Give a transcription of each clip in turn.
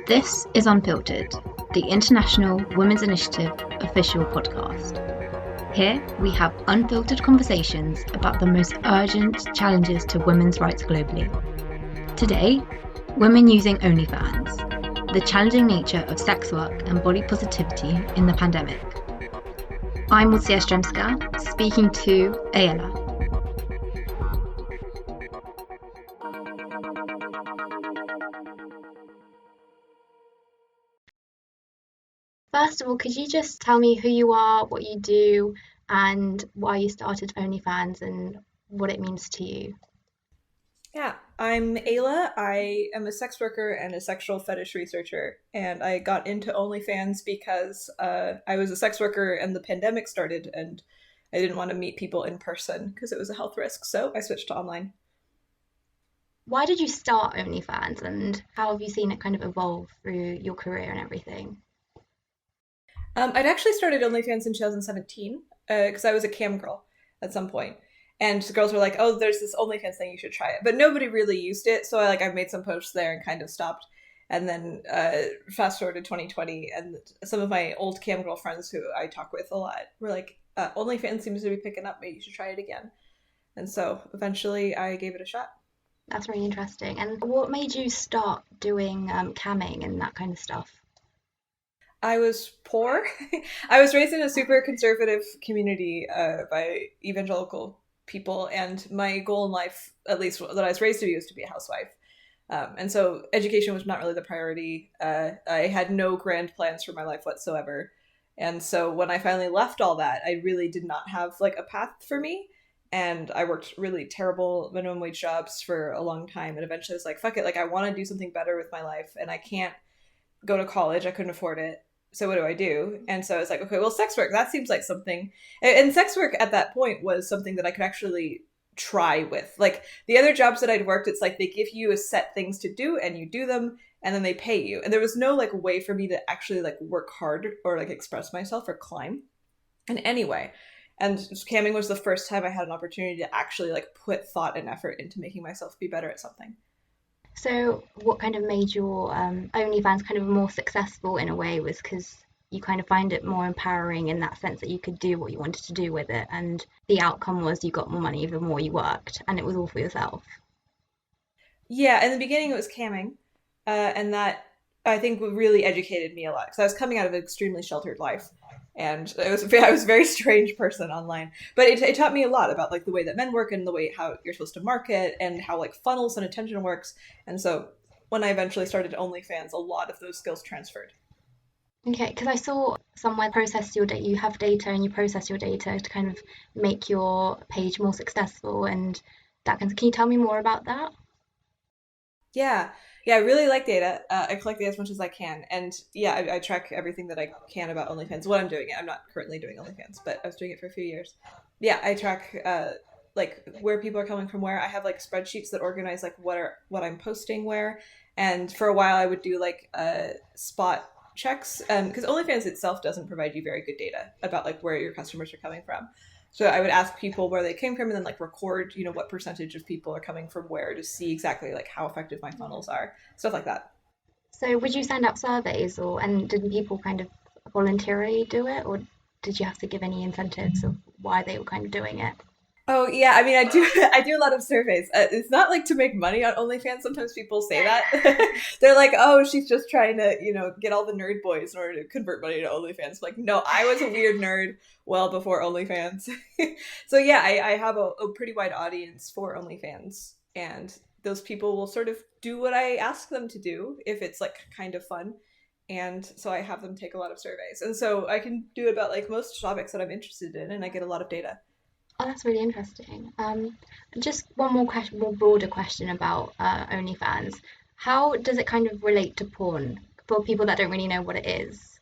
This is Unfiltered, the International Women's Initiative official podcast. Here we have unfiltered conversations about the most urgent challenges to women's rights globally. Today, women using OnlyFans, the challenging nature of sex work and body positivity in the pandemic. I'm Lucia Stremska, speaking to Ayala. First of all, could you just tell me who you are, what you do, and why you started OnlyFans and what it means to you? Yeah, I'm Ayla. I am a sex worker and a sexual fetish researcher, and I got into OnlyFans because I was a sex worker and the pandemic started, and I didn't want to meet people in person because it was a health risk, so I switched to online. Why did you start OnlyFans and how have you seen it kind of evolve through your career and everything? I'd actually started OnlyFans in 2017 because I was a cam girl at some point, and the girls were like, "Oh, there's this OnlyFans thing, you should try it." But nobody really used it, so I made some posts there and kind of stopped. And then fast forward to 2020, and some of my old cam girl friends who I talk with a lot were like, "OnlyFans seems to be picking up. Maybe you should try it again." And so eventually, I gave it a shot. That's really interesting. And what made you start doing camming and that kind of stuff? I was poor. I was raised in a super conservative community by evangelical people, and my goal in life, at least that I was raised to be, was to be a housewife. And so education was not really the priority. I had no grand plans for my life whatsoever. And so when I finally left all that, I really did not have like a path for me. And I worked really terrible minimum wage jobs for a long time. And eventually I was like, fuck it, like I want to do something better with my life. And I can't go to college. I couldn't afford it. So what do I do? And so I was like, okay, well, sex work, that seems like something. And sex work at that point was something that I could actually try with. Like the other jobs that I'd worked, it's like they give you a set things to do and you do them and then they pay you. And there was no like way for me to actually like work hard or like express myself or climb in any way. And camming was the first time I had an opportunity to actually like put thought and effort into making myself be better at something. So, what kind of made your OnlyFans kind of more successful in a way was because you kind of find it more empowering in that sense that you could do what you wanted to do with it, and the outcome was you got more money the more you worked, and it was all for yourself. Yeah, in the beginning it was camming, and that I think really educated me a lot because I was coming out of an extremely sheltered life, and I was a very strange person online. But it taught me a lot about like the way that men work and the way how you're supposed to market and how like funnels and attention works. And so when I eventually started OnlyFans, a lot of those skills transferred. Okay, because I saw somewhere process your data, you have data and you process your data to kind of make your page more successful, and that can you tell me more about that? Yeah. Yeah, I really like data. I collect data as much as I can. And yeah, I track everything that I can about OnlyFans. What I'm doing it. I'm not currently doing OnlyFans, but I was doing it for a few years. Yeah, I track like where people are coming from where. I have like spreadsheets that organize like what I'm posting where. And for a while I would do like spot checks because OnlyFans itself doesn't provide you very good data about like where your customers are coming from. So I would ask people where they came from and then like record, what percentage of people are coming from where to see exactly like how effective my funnels are, stuff like that. So would you send out surveys and did people kind of voluntarily do it, or did you have to give any incentives of why they were kind of doing it? Oh yeah, I mean I do I do a lot of surveys. It's not like to make money on OnlyFans. Sometimes people say that they're like, "Oh, she's just trying to get all the nerd boys in order to convert money to OnlyFans." Like, no, I was a weird nerd well before OnlyFans. So yeah, I have a pretty wide audience for OnlyFans, and those people will sort of do what I ask them to do if it's like kind of fun. And so I have them take a lot of surveys, and so I can do about like most topics that I'm interested in, and I get a lot of data. Oh, that's really interesting. Just one more question, more broader question about OnlyFans. How does it kind of relate to porn for people that don't really know what it is?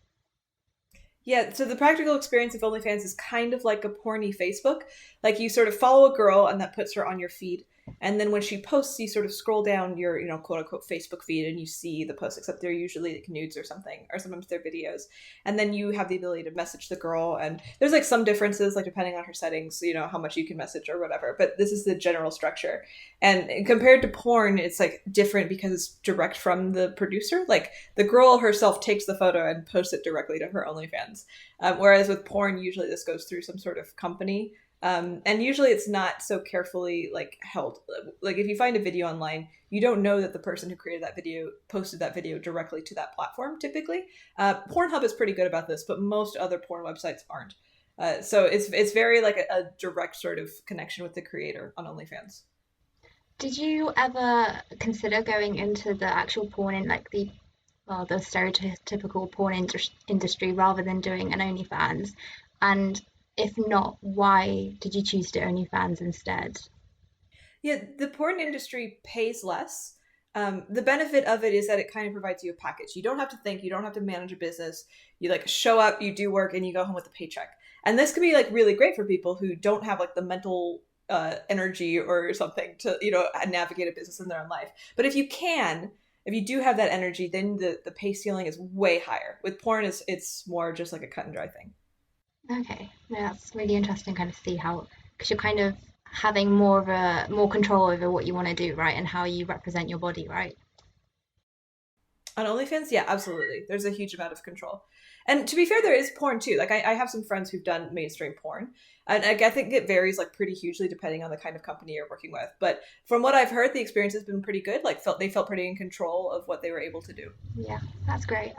Yeah, so the practical experience of OnlyFans is kind of like a porny Facebook. Like you sort of follow a girl and that puts her on your feed. And then when she posts, you sort of scroll down your, quote unquote Facebook feed and you see the posts, except they're usually like nudes or something, or sometimes they're videos. And then you have the ability to message the girl. And there's like some differences, like depending on her settings, how much you can message or whatever. But this is the general structure. And compared to porn, it's like different because it's direct from the producer. Like the girl herself takes the photo and posts it directly to her OnlyFans. Whereas with porn, usually this goes through some sort of company. And usually it's not so carefully like held. Like if you find a video online, you don't know that the person who created that video posted that video directly to that platform. Typically, Pornhub is pretty good about this, but most other porn websites aren't. So it's very like a direct sort of connection with the creator on OnlyFans. Did you ever consider going into the actual porn in like the stereotypical porn industry rather than doing an OnlyFans? And if not, why did you choose to do OnlyFans instead? Yeah, the porn industry pays less. The benefit of it is that it kind of provides you a package. You don't have to think, you don't have to manage a business. You like show up, you do work, and you go home with a paycheck. And this can be like really great for people who don't have like the mental energy or something to navigate a business in their own life. But if you do have that energy, then the pay ceiling is way higher. With porn, it's more just like a cut and dry thing. Okay, no, that's really interesting kind of see how, because you're kind of having more control over what you want to do, right? And how you represent your body, right? On OnlyFans, yeah, absolutely. There's a huge amount of control. And to be fair, there is porn too. Like I have some friends who've done mainstream porn. And I think it varies like pretty hugely depending on the kind of company you're working with. But from what I've heard, the experience has been pretty good. Like they felt pretty in control of what they were able to do. Yeah, that's great.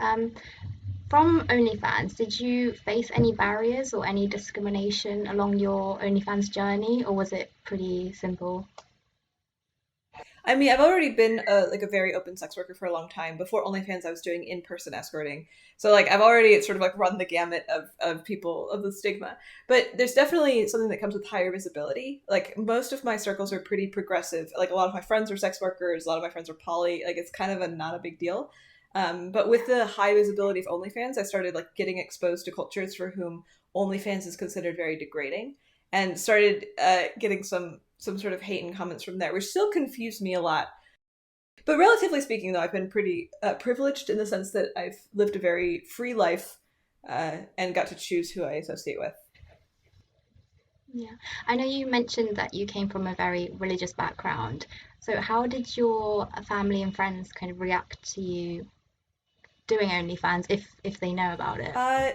From OnlyFans, did you face any barriers or any discrimination along your OnlyFans journey, or was it pretty simple? I mean, I've already been like a very open sex worker for a long time. Before OnlyFans, I was doing in-person escorting. So like I've already sort of like run the gamut of people of the stigma. But there's definitely something that comes with higher visibility. Like most of my circles are pretty progressive. Like a lot of my friends are sex workers, a lot of my friends are poly. Like it's kind of not a big deal. But with the high visibility of OnlyFans, I started like getting exposed to cultures for whom OnlyFans is considered very degrading, and started getting some sort of hate and comments from there, which still confused me a lot. But relatively speaking, though, I've been pretty privileged in the sense that I've lived a very free life and got to choose who I associate with. Yeah, I know you mentioned that you came from a very religious background. So how did your family and friends kind of react to you doing OnlyFans if they know about it?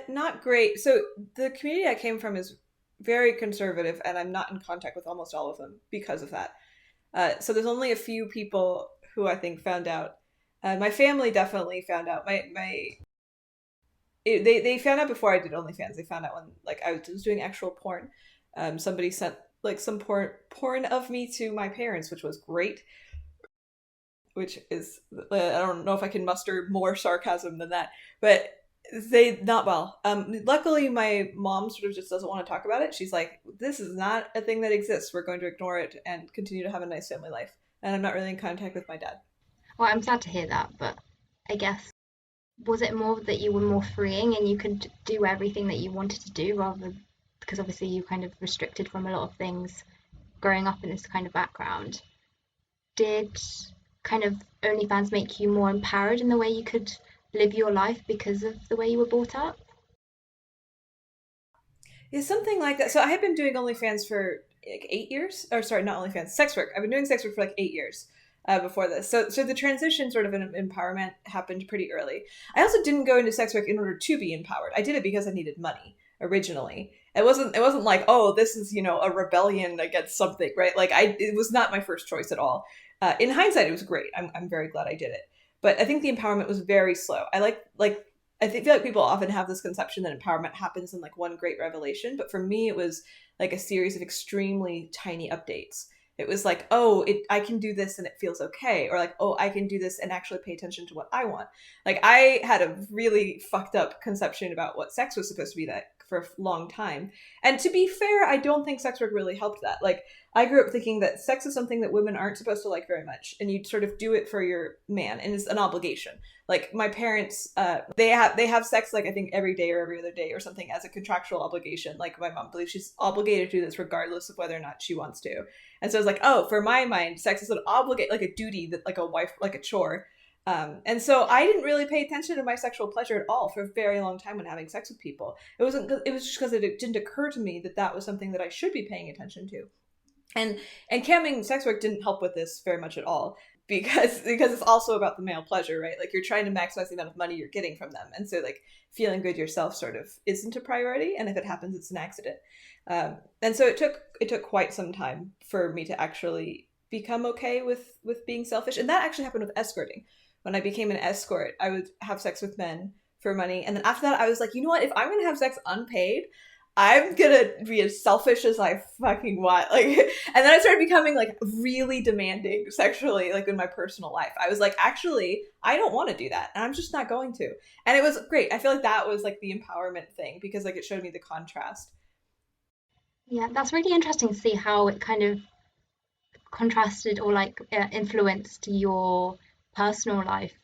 Not great. So the community I came from is very conservative, and I'm not in contact with almost all of them because of that. So there's only a few people who I think found out. My family definitely found out. They found out before I did OnlyFans. They found out when like I was doing actual porn. Somebody sent like some porn of me to my parents, which was great. Which is I don't know if I can muster more sarcasm than that, but they not well. Luckily, my mom sort of just doesn't want to talk about it. She's like, "This is not a thing that exists. We're going to ignore it and continue to have a nice family life." And I'm not really in contact with my dad. Well, I'm sad to hear that, but I guess was it more that you were more freeing and you could do everything that you wanted to do rather because obviously you kind of restricted from a lot of things growing up in this kind of background? Did kind of OnlyFans make you more empowered in the way you could live your life because of the way you were brought up? Yeah, something like that. So I had been doing OnlyFans for like 8 years, or sorry, not OnlyFans, sex work. I've been doing sex work for like 8 years before this. So the transition sort of in empowerment happened pretty early. I also didn't go into sex work in order to be empowered. I did it because I needed money originally. It wasn't like, oh, this is a rebellion against something, right? Like it was not my first choice at all. In hindsight, it was great. I'm very glad I did it. But I think the empowerment was very slow. Feel like people often have this conception that empowerment happens in like one great revelation, but for me it was like a series of extremely tiny updates. It was like, oh, I can do this and it feels okay, or like, oh, I can do this and actually pay attention to what I want. Like I had a really fucked up conception about what sex was supposed to be, that for a long time. And to be fair, I don't think sex work really helped that. Like, I grew up thinking that sex is something that women aren't supposed to like very much, and you sort of do it for your man, and it's an obligation. Like my parents, they have sex like I think every day or every other day or something as a contractual obligation. Like my mom believes she's obligated to do this regardless of whether or not she wants to. And so I was like, oh, for my mind, sex is an obligate, like a duty that like a wife, like a chore. And so I didn't really pay attention to my sexual pleasure at all for a very long time when having sex with people. It wasn't. It was just because it didn't occur to me that that was something that I should be paying attention to. And camming sex work didn't help with this very much at all because it's also about the male pleasure, right? Like you're trying to maximize the amount of money you're getting from them, and so like feeling good yourself sort of isn't a priority. And if it happens, it's an accident. And so it took quite some time for me to actually become okay with being selfish, and that actually happened with escorting. When I became an escort, I would have sex with men for money. And then after that, I was like, you know what? If I'm going to have sex unpaid, I'm going to be as selfish as I fucking want. Like, and then I started becoming like really demanding sexually, like in my personal life. I was like, actually, I don't want to do that. And I'm just not going to. And it was great. I feel like that was like the empowerment thing because like it showed me the contrast. Yeah, that's really interesting to see how it kind of contrasted or like influenced your personal life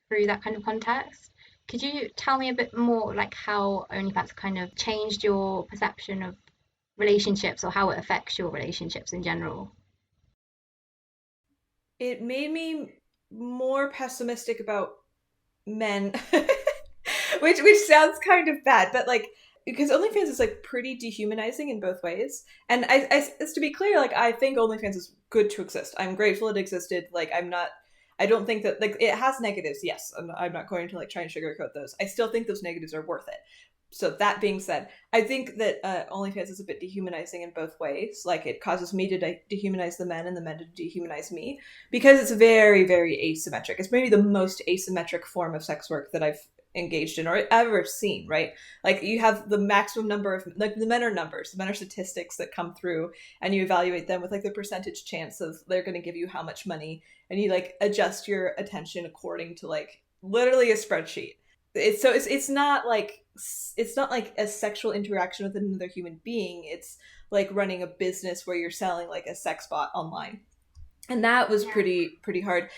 through that kind of context. Could you tell me a bit more like how OnlyFans kind of changed your perception of relationships or how it affects your relationships in general? It made me more pessimistic about men, which sounds kind of bad, but like because OnlyFans is like pretty dehumanizing in both ways. And as to be clear, like I think OnlyFans is good to exist. I'm grateful it existed. Like I'm not. I don't think that like it has negatives. Yes, I'm not going to like try and sugarcoat those. I still think those negatives are worth it. So that being said, I think that OnlyFans is a bit dehumanizing in both ways. Like it causes me to dehumanize the men and the men to dehumanize me because it's very, very asymmetric. It's maybe the most asymmetric form of sex work that I've engaged in or ever seen, right? Like you have the maximum number of, like the men are numbers, the men are statistics that come through and you evaluate them with like the percentage chance of they're going to give you how much money and you like adjust your attention according to like literally a spreadsheet. It's not like a sexual interaction with another human being. It's like running a business where you're selling like a sex bot online, and that was pretty hard.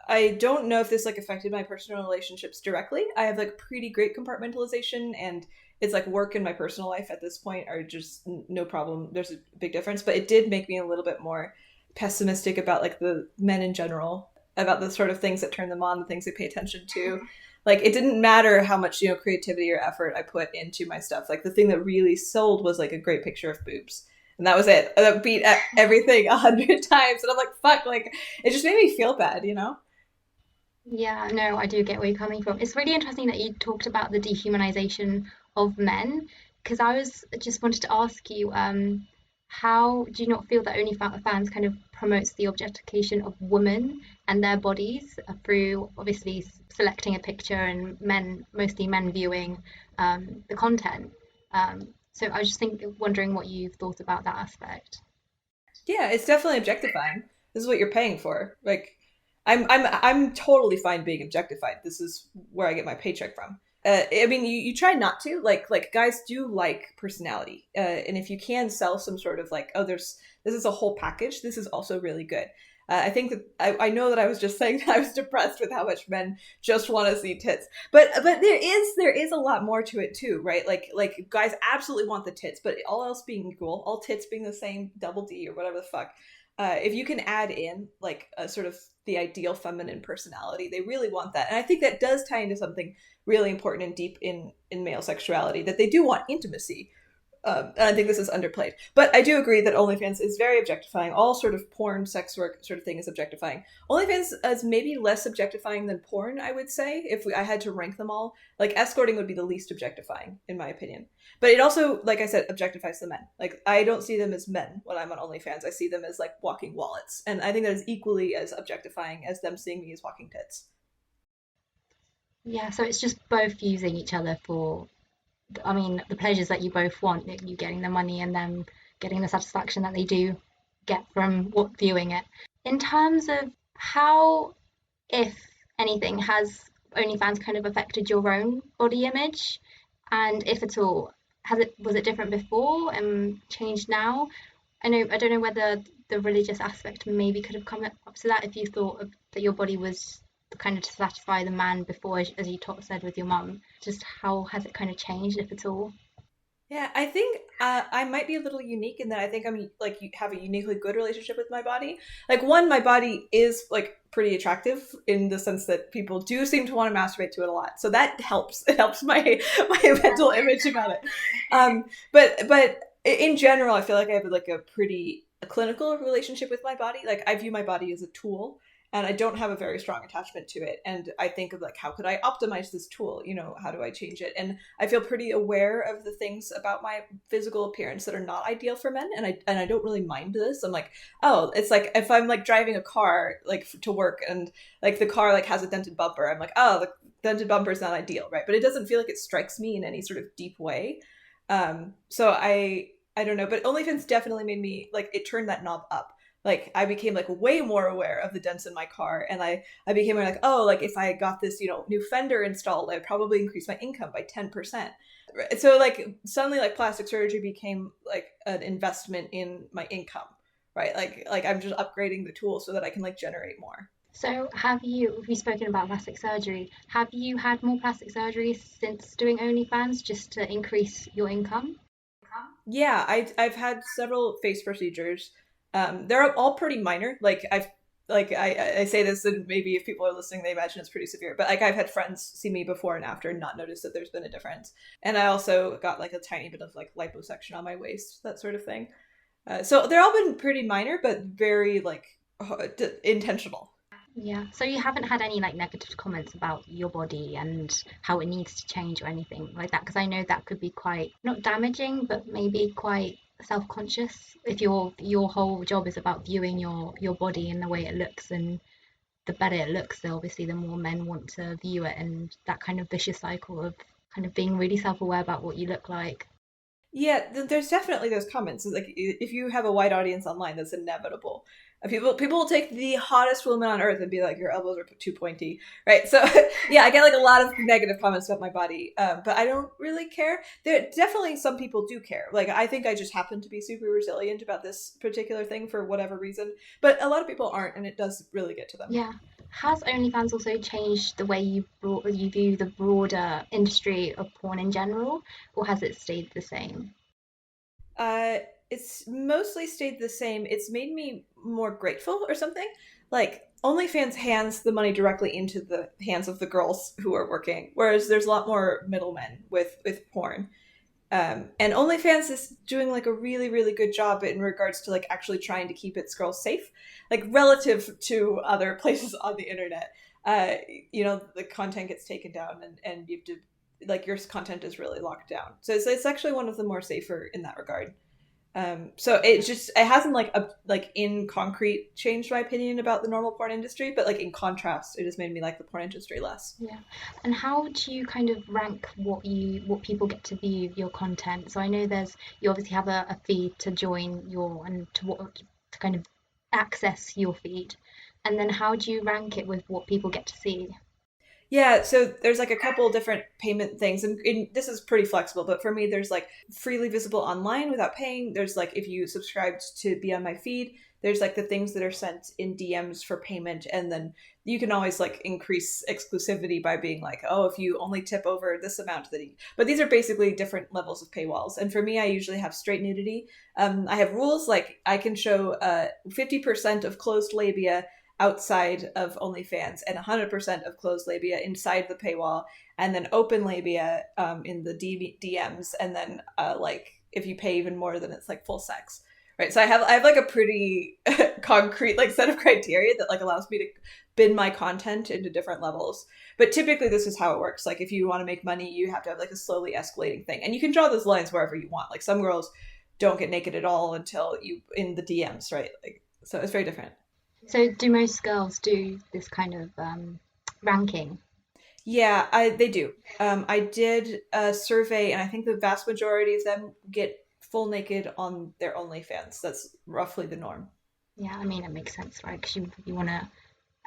I don't know if this like affected my personal relationships directly. I have like pretty great compartmentalization, and it's like work and my personal life at this point are just no problem. There's a big difference, but it did make me a little bit more pessimistic about like the men in general, about the sort of things that turn them on, the things they pay attention to. Like it didn't matter how much, creativity or effort I put into my stuff. Like the thing that really sold was like a great picture of boobs. And that was it. That beat everything 100 times. And I'm like, fuck, like it just made me feel bad, you know? Yeah, no, I do get where you're coming from. It's really interesting that you talked about the dehumanization of men, because I was just wanted to ask you, how do you not feel that OnlyFans kind of promotes the objectification of women and their bodies through obviously selecting a picture and mostly men viewing the content? So I was just wondering what you've thought about that aspect. Yeah, it's definitely objectifying. This is what you're paying for. Like, I'm totally fine being objectified. This is where I get my paycheck from. I mean, you try not to like guys do like personality, and if you can sell some sort of like, oh, this is a whole package. This is also really good. I think that I know that I was just saying that I was depressed with how much men just want to see tits, but there is a lot more to it too, right? Like guys absolutely want the tits, but all else being equal, all tits being the same, double D or whatever the fuck. If you can add in like a sort of the ideal feminine personality, they really want that, and I think that does tie into something really important and deep in male sexuality, that they do want intimacy. And I think this is underplayed. But I do agree that OnlyFans is very objectifying. All sort of porn, sex work sort of thing is objectifying. OnlyFans is maybe less objectifying than porn, I would say, if I had to rank them all. Like, escorting would be the least objectifying, in my opinion. But it also, like I said, objectifies the men. Like, I don't see them as men when I'm on OnlyFans. I see them as, like, walking wallets. And I think that is equally as objectifying as them seeing me as walking tits. Yeah, so it's just both using each other for, I mean, the pleasures that you both want, like you getting the money and them getting the satisfaction that they do get from viewing it. In terms of how, if anything, has OnlyFans kind of affected your own body image? And if at all, was it different before and changed now? I don't know whether the religious aspect maybe could have come up to that if you thought that your body was kind of to satisfy the man before, as you said with your mum. Just how has it kind of changed, if at all? Yeah, I think I might be a little unique in that I think I'm like have a uniquely good relationship with my body. Like one, my body is like pretty attractive in the sense that people do seem to want to masturbate to it a lot, so that helps. It helps my my mental image about it. But in general, I feel like I have like a pretty clinical relationship with my body. Like I view my body as a tool, and I don't have a very strong attachment to it. And I think of like, how could I optimize this tool? You know, how do I change it? And I feel pretty aware of the things about my physical appearance that are not ideal for men. And I don't really mind this. I'm like, oh, it's like if I'm like driving a car like to work and like the car like has a dented bumper, I'm like, oh, the dented bumper is not ideal, right? But it doesn't feel like it strikes me in any sort of deep way. So I don't know, but OnlyFans definitely made me like it turned that knob up. Like I became like way more aware of the dents in my car, and I became like, oh, like if I got this new fender installed, I'd probably increase my income by 10%. So like suddenly like plastic surgery became like an investment in my income, right? Like I'm just upgrading the tool so that I can like generate more. So, we've spoken about plastic surgery. Have you had more plastic surgery since doing OnlyFans just to increase your income? Yeah, I've had several face procedures. They're all pretty minor. I say this, and maybe if people are listening, they imagine it's pretty severe. But like I've had friends see me before and after and not notice that there's been a difference. And I also got like a tiny bit of like liposuction on my waist, that sort of thing. So they're all been pretty minor, but very like intentional. Yeah. So you haven't had any like negative comments about your body and how it needs to change or anything like that? Because I know that could be quite not damaging, but maybe quite self-conscious if your whole job is about viewing your body and the way it looks, and the better it looks, then obviously the more men want to view it, and that kind of vicious cycle of kind of being really self-aware about what you look like. Yeah, there's definitely those comments. It's like if you have a wide audience online, that's inevitable. People will take the hottest woman on earth and be like, "Your elbows are too pointy," right? So yeah, I get like a lot of negative comments about my body, but I don't really care. There definitely some people do care. Like I think I just happen to be super resilient about this particular thing for whatever reason, but a lot of people aren't, and it does really get to them. Yeah. Has OnlyFans also changed the way you view the broader industry of porn in general, or has it stayed the same? Uh, it's mostly stayed the same. It's made me more grateful or something. Like OnlyFans hands the money directly into the hands of the girls who are working, whereas there's a lot more middlemen with porn. And OnlyFans is doing like a really really good job in regards to like actually trying to keep its girls safe, like relative to other places on the internet. The content gets taken down and you have to like your content is really locked down. So it's actually one of the more safer in that regard. So it hasn't like in concrete changed my opinion about the normal porn industry, but like in contrast, it has made me like the porn industry less. Yeah. And how do you kind of rank what people get to view your content? So I know you obviously have a feed to join your and to kind of access your feed. And then how do you rank it with what people get to see? Yeah, so there's like a couple different payment things, and this is pretty flexible. But for me, there's like freely visible online without paying. There's like if you subscribed to be on my feed, there's like the things that are sent in DMs for payment, and then you can always like increase exclusivity by being like, oh, if you only tip over this amount, but these are basically different levels of paywalls. And for me, I usually have straight nudity. I have rules like I can show 50% of closed labia outside of OnlyFans and 100% of closed labia inside the paywall, and then open labia in the DMs, and then like if you pay even more, then it's like full sex, right? So I have like a pretty concrete like set of criteria that like allows me to bin my content into different levels. But typically, this is how it works. Like if you want to make money, you have to have like a slowly escalating thing, and you can draw those lines wherever you want. Like some girls don't get naked at all until you in the DMs, right? Like so, it's very different. So do most girls do this kind of ranking? Yeah, they do. I did a survey, and I think the vast majority of them get full naked on their OnlyFans. That's roughly the norm. Yeah, I mean, it makes sense, right? Because you want to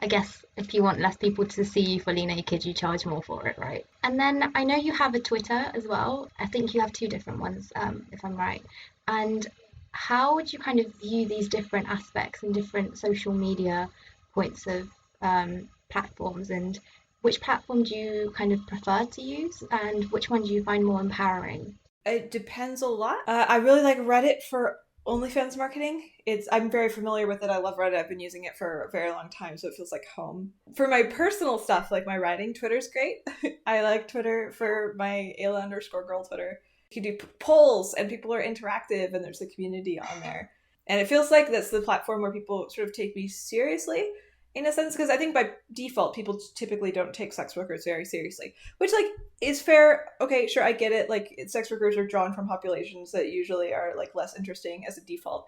I guess if you want less people to see you fully naked, you charge more for it, right? And then I know you have a Twitter as well. I think you have two different ones, if I'm right. And how would you kind of view these different aspects and different social media points of platforms? And which platform do you kind of prefer to use, and which one do you find more empowering? It depends a lot. I really like Reddit for OnlyFans marketing. I'm very familiar with it. I love Reddit. I've been using it for a very long time, so it feels like home. For my personal stuff, like my writing, Twitter's great. I like Twitter for my Ayla_girl Twitter. You can do polls and people are interactive and there's a community on there. And it feels like that's the platform where people sort of take me seriously in a sense, because I think by default people typically don't take sex workers very seriously, which like is fair. Okay, sure, I get it. Like sex workers are drawn from populations that usually are like less interesting as a default.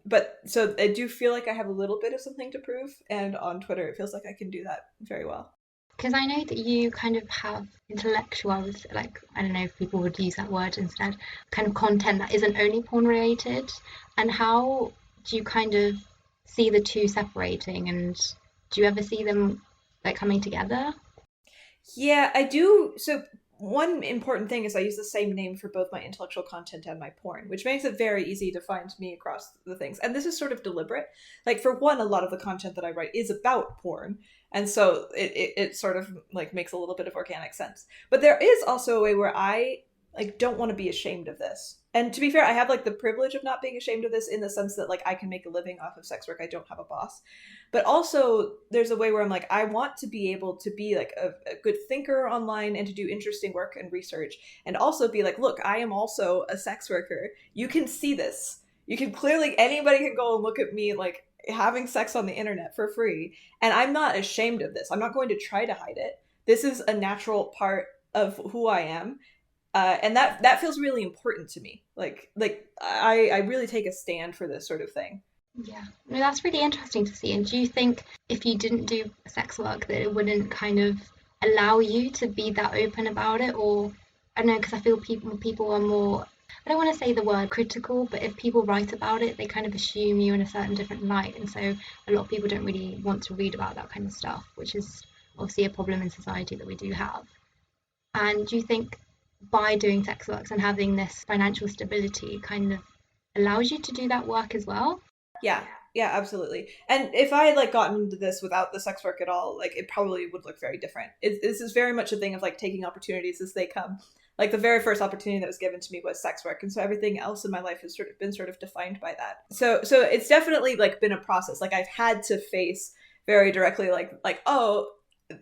But so I do feel like I have a little bit of something to prove, and on Twitter it feels like I can do that very well. Because I know that you kind of have intellectual, like, I don't know if people would use that word instead, kind of content that isn't only porn related. And how do you kind of see the two separating? And do you ever see them like coming together? Yeah, I do. So one important thing is I use the same name for both my intellectual content and my porn, which makes it very easy to find me across the things. And this is sort of deliberate. Like for one, a lot of the content that I write is about porn. And so it sort of like makes a little bit of organic sense. But there is also a way where I like don't want to be ashamed of this. And to be fair, I have like the privilege of not being ashamed of this in the sense that like I can make a living off of sex work. I don't have a boss. But also there's a way where I'm like, I want to be able to be like a good thinker online and to do interesting work and research and also be like, look, I am also a sex worker. You can see this. You can clearly, anybody can go and look at me like having sex on the internet for free. And I'm not ashamed of this. I'm not going to try to hide it. This is a natural part of who I am. And that feels really important to me. I really take a stand for this sort of thing. Yeah, no, that's really interesting to see. And do you think if you didn't do sex work that it wouldn't kind of allow you to be that open about it? Or I don't know, because I feel people are more, I don't want to say the word critical, but if people write about it, they kind of assume you in a certain different light. And so a lot of people don't really want to read about that kind of stuff, which is obviously a problem in society that we do have. And do you think by doing sex works and having this financial stability kind of allows you to do that work as well? Yeah, yeah, absolutely. And if I had like gotten into this without the sex work at all, like it probably would look very different. This is very much a thing of like taking opportunities as they come. Like the very first opportunity that was given to me was sex work, and so everything else in my life has sort of defined by that. So it's definitely like been a process. Like I've had to face very directly like oh,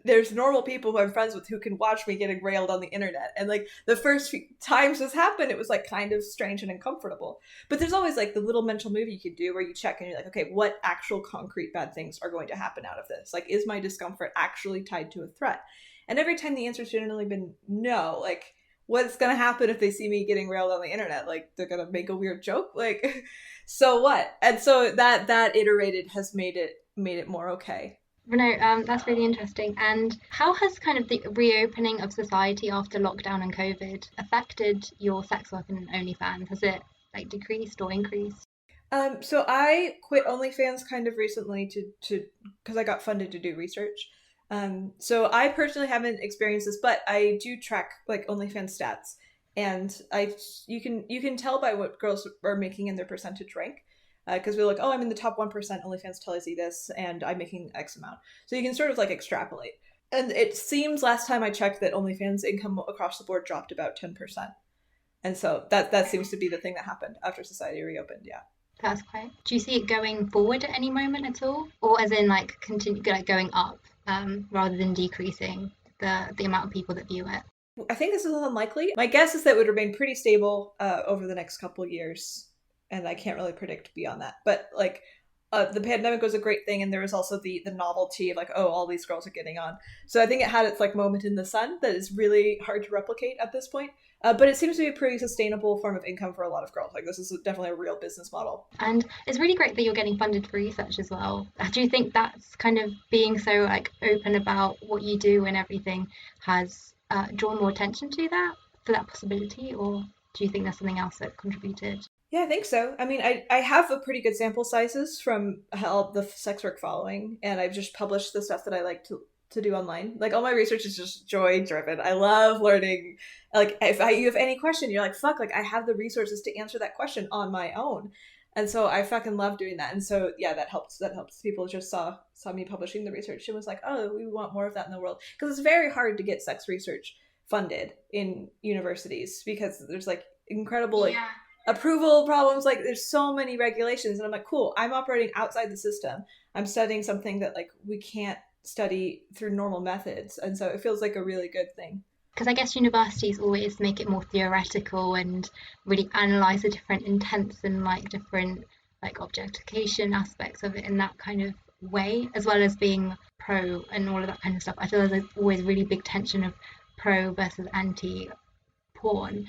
there's normal people who I'm friends with who can watch me getting railed on the internet. And like the first few times this happened, it was like kind of strange and uncomfortable. But there's always like the little mental move you can do where you check and you're like, okay, what actual concrete bad things are going to happen out of this? Like, is my discomfort actually tied to a threat? And every time the answer's generally been no. Like, what's going to happen if they see me getting railed on the internet? Like, they're going to make a weird joke? Like, so what? And so that iterated has made it more okay. No, that's really interesting. And how has kind of the reopening of society after lockdown and COVID affected your sex work and OnlyFans? Has it like decreased or increased? So I quit OnlyFans kind of recently to because I got funded to do research. So I personally haven't experienced this, but I do track like OnlyFans stats, and you can tell by what girls are making in their percentage rank. Because we're like, oh, I'm in the top 1%, OnlyFans tells you this, and I'm making X amount. So you can sort of like extrapolate. And it seems last time I checked that OnlyFans income across the board dropped about 10%. And so that seems to be the thing that happened after society reopened, yeah. That's quite. Do you see it going forward at any moment at all, or as in like continue like going up, rather than decreasing the amount of people that view it? I think this is unlikely. My guess is that it would remain pretty stable over the next couple years, and I can't really predict beyond that. But like the pandemic was a great thing, and there was also the novelty of like, oh, all these girls are getting on. So I think it had its like moment in the sun that is really hard to replicate at this point. But it seems to be a pretty sustainable form of income for a lot of girls. Like this is definitely a real business model. And it's really great that you're getting funded for research as well. Do you think that's kind of being so like open about what you do and everything has drawn more attention to that for that possibility, or do you think there's something else that contributed? Yeah, I think so. I mean, I have a pretty good sample sizes from how the sex work following, and I've just published the stuff that I like to do online. Like all my research is just joy driven. I love learning. Like if you have any question, you're like, fuck, like I have the resources to answer that question on my own. And so I fucking love doing that. And so yeah, that helps. That helps. People just saw me publishing the research and was like, oh, we want more of that in the world. Because it's very hard to get sex research funded in universities because there's like incredible like Yeah. approval problems. Like there's so many regulations, and I'm like, cool, I'm operating outside the system. I'm studying something that like we can't study through normal methods, and so it feels like a really good thing. Because I guess universities always make it more theoretical and really analyze the different intents and like different like objectification aspects of it in that kind of way, as well as being pro and all of that kind of stuff. I feel like there's always really big tension of pro versus anti porn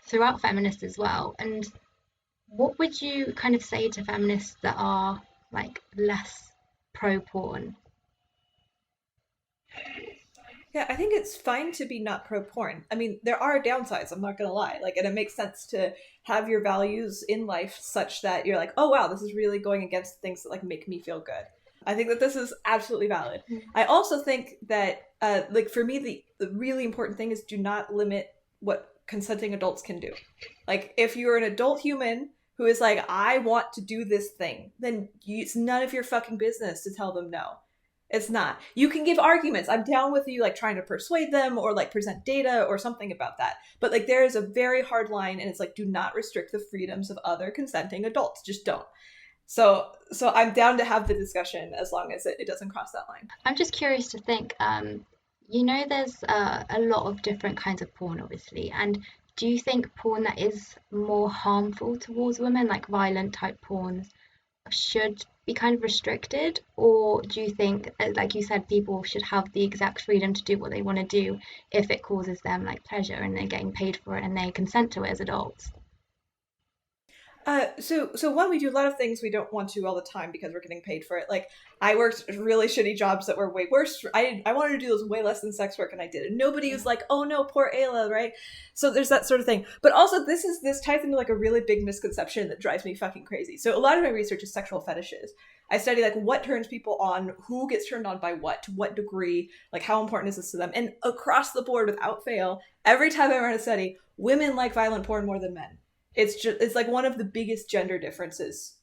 throughout feminists as well. And what would you kind of say to feminists that are like less pro porn? Yeah, I think it's fine to be not pro porn. I mean, there are downsides, I'm not gonna lie. Like, and it makes sense to have your values in life such that you're like, oh wow, this is really going against things that like make me feel good. I think that this is absolutely valid. I also think that like for me the really important thing is do not limit what consenting adults can do. Like if you're an adult human who is like, I want to do this thing, then it's none of your fucking business to tell them no. It's not. You can give arguments. I'm down with you, like trying to persuade them or like present data or something about that. But like there is a very hard line, and it's like, do not restrict the freedoms of other consenting adults. Just don't. So I'm down to have the discussion as long as it doesn't cross that line. I'm just curious to think, there's a lot of different kinds of porn, obviously, and do you think porn that is more harmful towards women, like violent type porns, should be kind of restricted, or do you think, like you said, people should have the exact freedom to do what they want to do if it causes them like pleasure and they're getting paid for it and they consent to it as adults? So one, we do a lot of things we don't want to all the time because we're getting paid for it. Like I worked really shitty jobs that were way worse. I wanted to do those way less than sex work, and I did. And nobody was like, oh no, poor Ayla, right? So there's that sort of thing. But also this ties into like a really big misconception that drives me fucking crazy. So a lot of my research is sexual fetishes. I study like what turns people on, who gets turned on by what, to what degree, like how important is this to them, and across the board, without fail, every time I run a study, women like violent porn more than men. It's like one of the biggest gender differences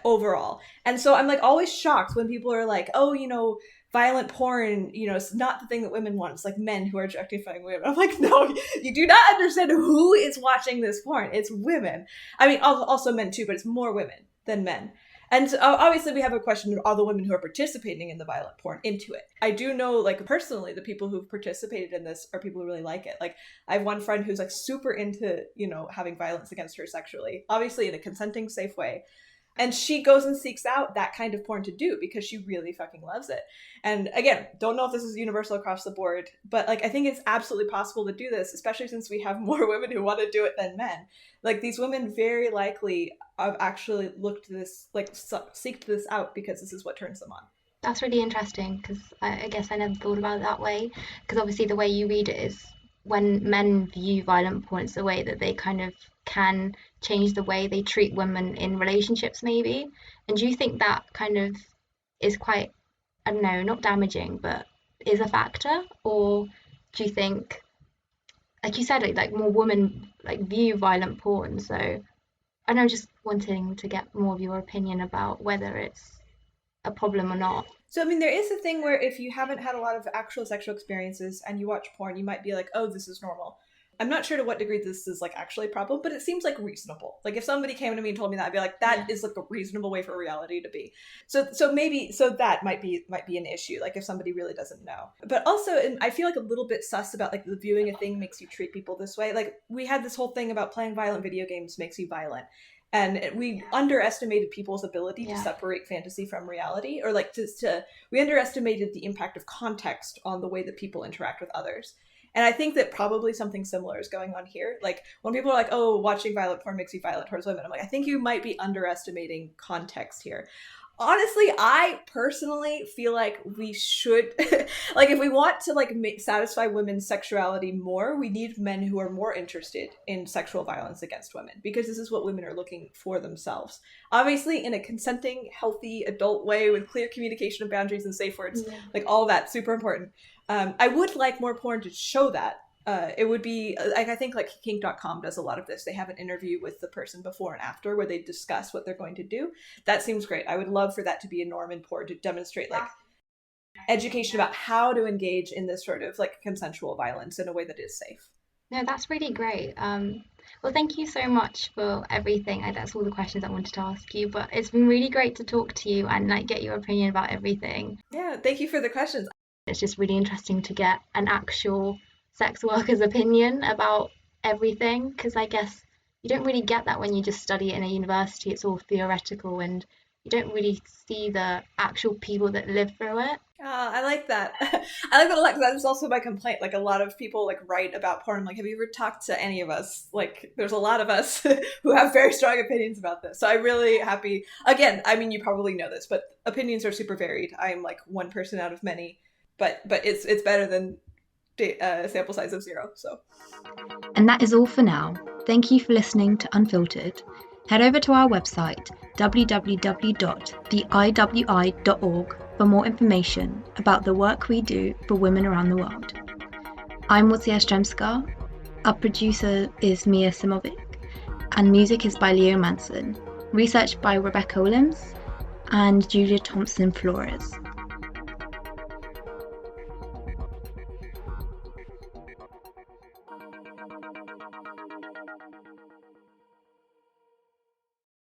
overall. And so I'm like always shocked when people are like, oh, violent porn, it's not the thing that women want. It's like men who are objectifying women. I'm like, no, you do not understand who is watching this porn. It's women. I mean, also men too, but it's more women than men. And obviously we have a question of all the women who are participating in the violent porn into it. I do know, like, personally, the people who've participated in this are people who really like it. Like, I have one friend who's, like, super into, having violence against her sexually, obviously in a consenting, safe way. And she goes and seeks out that kind of porn to do because she really fucking loves it. And again, don't know if this is universal across the board, but like I think it's absolutely possible to do this, especially since we have more women who want to do it than men. Like these women very likely have actually looked this, like seeked this out because this is what turns them on. That's really interesting because I guess I never thought about it that way. Because obviously, the way you read it is when men view violent porn, it's the way that they kind of can change the way they treat women in relationships, maybe. And do you think that kind of is quite, I don't know, not damaging, but is a factor? Or do you think, like you said, like more women like view violent porn? So I don't know, just wanting to get more of your opinion about whether it's a problem or not. So, I mean, there is a thing where if you haven't had a lot of actual sexual experiences and you watch porn, you might be like, oh, this is normal. I'm not sure to what degree this is like actually a problem, but it seems like reasonable. Like if somebody came to me and told me that, I'd be like, that is like a reasonable way for reality to be. So maybe that might be an issue. Like if somebody really doesn't know. But also, and I feel like a little bit sus about like the viewing a thing makes you treat people this way. Like we had this whole thing about playing violent video games makes you violent. And we underestimated people's ability to separate fantasy from reality, or like we underestimated the impact of context on the way that people interact with others. And I think that probably something similar is going on here. Like when people are like, oh, watching violent porn makes you violent towards women, I'm like, I think you might be underestimating context here. Honestly, I personally feel like we should, like, if we want to like satisfy women's sexuality more, we need men who are more interested in sexual violence against women, because this is what women are looking for themselves. Obviously, in a consenting, healthy, adult way with clear communication of boundaries and safe words, like all that, super important. I would like more porn to show that. It would be like, I think like kink.com does a lot of this. They have an interview with the person before and after where they discuss what they're going to do. That seems great. I would love for that to be a norm in porn, to demonstrate like education about how to engage in this sort of like consensual violence in a way that is safe. No, that's really great. Well, thank you so much for everything. That's all the questions I wanted to ask you, but it's been really great to talk to you and like get your opinion about everything. Yeah, thank you for the questions. It's just really interesting to get an actual sex worker's opinion about everything, because I guess you don't really get that when you just study it in a university. It's all theoretical and you don't really see the actual people that live through it. I like that. I like that a lot, because that is also my complaint. Like, a lot of people like write about porn. I'm like, have you ever talked to any of us? Like, there's a lot of us who have very strong opinions about this. So I'm really happy. Again, I mean, you probably know this, but opinions are super varied. I'm like one person out of many, but it's better than sample size of 0. So, and that is all for now. Thank you for listening to Unfiltered. Head over to our website www.theiwi.org for more information about the work we do for women around the world. I'm Łucja Stremska, our producer is Mia Simovic, and music is by Leo Manson, research by Rebecca Williams and Julia Thompson Flores.